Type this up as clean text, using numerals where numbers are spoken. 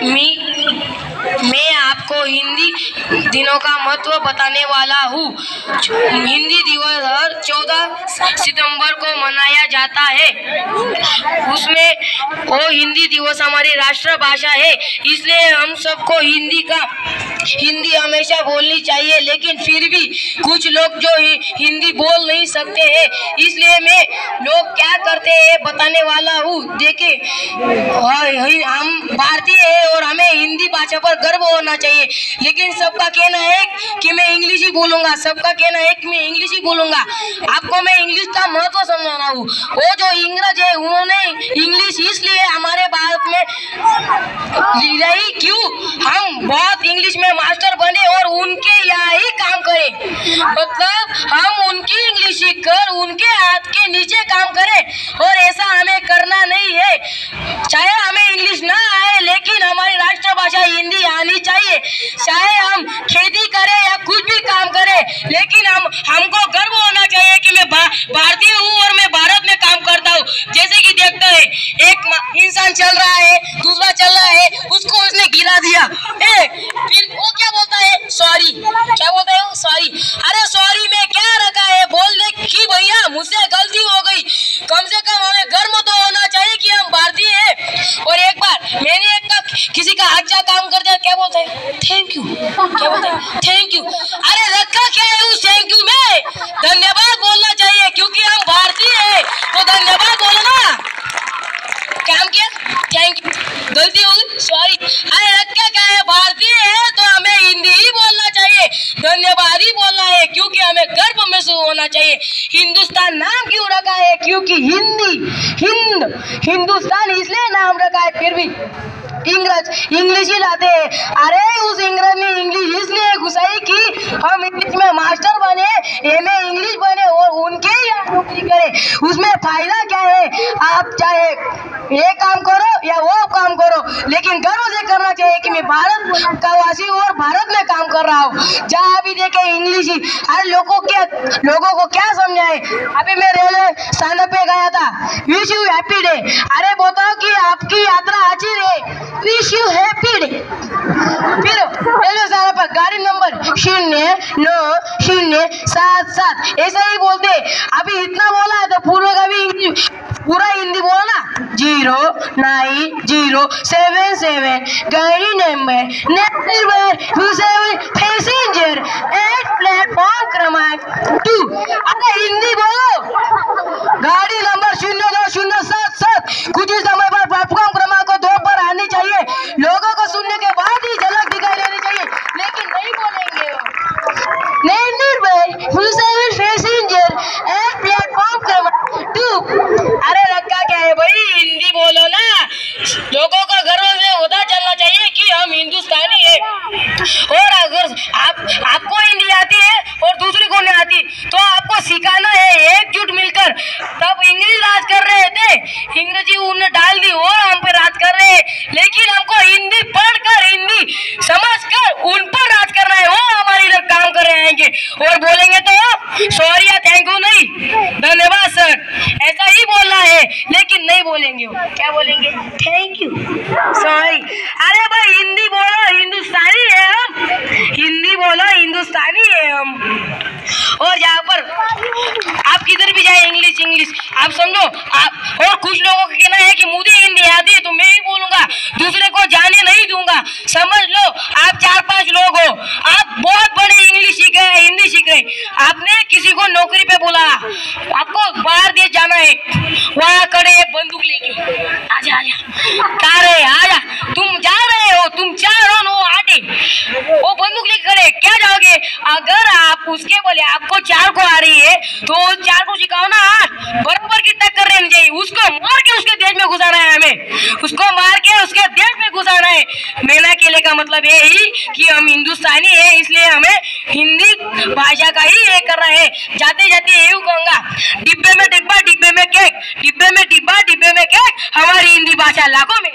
मैं आपको हिंदी दिनों का महत्व बताने वाला हूँ। हिंदी दिवस हर 14 सितंबर को मनाया जाता है। उसमें वो हिंदी दिवस हमारी राष्ट्रभाषा है, इसलिए हम सबको हिंदी हमेशा बोलनी चाहिए। लेकिन फिर भी कुछ लोग जो हिंदी बोल नहीं सकते हैं, इसलिए मैं लोग क्या करते हैं बताने वाला हूँ। देखिए, हम भारतीय हैं और हमें हिंदी भाषा पर गर्व होना चाहिए। लेकिन सबका कहना है कि मैं इंग्लिश ही बोलूँगा, सबका कहना है कि मैं इंग्लिश ही बोलूँगा। आपको मैं इंग्लिश का महत्व समझाना हूँ। वो जो इंग्रज है, उन्होंने इंग्लिश इसलिए हमारे भारत में रही क्यों, हम बहुत इंग्लिश में मास्टर बने और उनके यहाँ ही काम करें। मतलब हम उनकी इंग्लिश सीख कर उनके हाथ के नीचे काम करें, और ऐसा हमें करना नहीं है। चाहे हमें इंग्लिश ना आए, लेकिन हमारी राष्ट्रभाषा हिंदी आनी चाहिए। चाहे हम खेती करें या कुछ भी काम करें, लेकिन हमको गर्व होना चाहिए कि मैं भारतीय हूँ और मैं भारत में काम करता हूँ। जैसे कि देखते हैं, एक इंसान चल रहा है, दूसरा चल रहा है, उसको उसने गिरा दिया, फिर वो क्या बोलता है? सॉरी। क्या बोलता है? सॉरी। अरे सॉरी में क्या रखा है? बोल दे कि भैया मुझसे गलती हो गई। कम से कम हमें गर्व तो होना चाहिए कि हम भारतीय हैं। और एक बार मैंने किसी का अच्छा काम कर दिया, क्या बोलता है? Thank you. क्या बोलता है? Thank you. अरे रखा क्या है उस थैंक यू में? धन्यवाद बोलना चाहिए, क्योंकि हम भारतीय हैं तो धन्यवाद बोलो ना। काम किया, थैंक यू, गलती हो गई, सॉरी। अरे रखा क्या है? भारतीय है तो हमें हिंदी ही बोलना चाहिए, धन्यवाद ही बोलना है, क्योंकि हमें गर्व महसूस होना चाहिए। हिंदुस्तान नाम क्यों रखा है? क्योंकि हिंदुस्तान इसलिए नाम रखा है। फिर भी इंग्लिश ही लाते हैं। अरे उस इंग्रज ने इंग्लिश इसलिए घुसाई कि हम इंग्लिश में मास्टर बने, एमए इंग्लिश बने और उनके यहाँ नौकरी करें। उसमें फायदा क्या है? आप चाहे ये काम करो या वो काम करो, लेकिन गर्व से करना चाहिए कि मैं भारत का वासी हूँ और भारत में काम कर रहा हूँ। जहाँ भी देखे इंग्लिश ही। अरे लोगों को क्या समझाए? अभी मैं रेलवे स्थानक पे गया था, विश यू हैप्पी डे। अरे बताओ कि आपकी यात्रा अच्छी रहे, विश यू हैप्पी डे। फिर रेलवे स्थानक पर गाड़ी नंबर 0907 ऐसा ही बोलते। अभी इतना बोला है तो पूरा हिंदी बोलना। 0907 गाड़ी नंबर पैसेंजर 8 प्लेटफॉर्म क्रमांक 2। अरे हिंदी बोलो। गाड़ी नंबर 02077 कुछ समय पर प्लेटफॉर्म क्रमांक 2 पर आनी चाहिए। लोगों को सुनने के बाद ही झलक दिखाई देनी चाहिए, लेकिन नहीं बोलेंगे वो। पैसेंजर 8 प्लेटफॉर्म क्रमांक 2। अरे रखा क्या है भाई? हिंदी बोलो ना। लोगों को गर्व से होता चलना चाहिए कि हम हिंदुस्तानी है। और अगर आपको हिंदी आती है और दूसरी को नहीं आती, तो आपको सिखाना है एकजुट मिलकर। तब इंग्लिश राज कर रहे थे, इंग्रजी उन्हें डाल दी और हम पे राज कर रहे हैं। लेकिन हमको हिंदी पढ़कर, हिंदी समझकर उन पर राज करना है। वो हमारे इधर काम कर रहे आएंगे और बोलेंगे तो सॉरी या थैंक यू नहीं, धन्यवाद सर, ऐसा ही बोलना है। लेकिन नहीं बोलेंगे वो। क्या बोलेंगे? Thank you, sorry. अरे भाई हिंदी बोलो, हिंदुस्तानी है हम। हिंदी बोलो, हिंदुस्तानी है हम। और यहाँ पर आप किधर भी जाए इंग्लिश आप समझो। और कुछ लोगों का कहना है कि मुझे हिंदी आती है तो मैं ही बोलूंगा, दूसरे को जाने नहीं दूंगा। समझ लो, आप 4-5 लोग हो, आप बहुत बड़े इंग्लिश सीख रहे हैं, हिंदी सीख रहे हैं। आपने किसी को नौकरी पे बुलाया, आपको बाहर देश जाना है, वहाँ खड़े एक बंदूक लेके, आजा कह रहे आजा, तुम जा रहे हो, तुम 4 हो 9 8, वो बंदूक लेके खड़े, क्या जाओगे? अगर आप उसके बोले आपको 4 को आ रही है तो 4 को सिखाओ ना। बराबर की टक्कर रहनी चाहिए। उसको मार के उसके देश में घुसाना है, हमें उसको मार के उसके देश में घुसाना है। मेरा कहने का मतलब ये ही कि हम हिंदुस्तानी है, इसलिए हमें हिंदी भाषा का ही ये कर रहे हैं। जाते जाते यही कहूँगा, डिब्बे में डिब्बा, डिब्बे में केक, डिब्बे में डिब्बा, डिब्बे में केक, हमारी हिंदी भाषा लाखों में।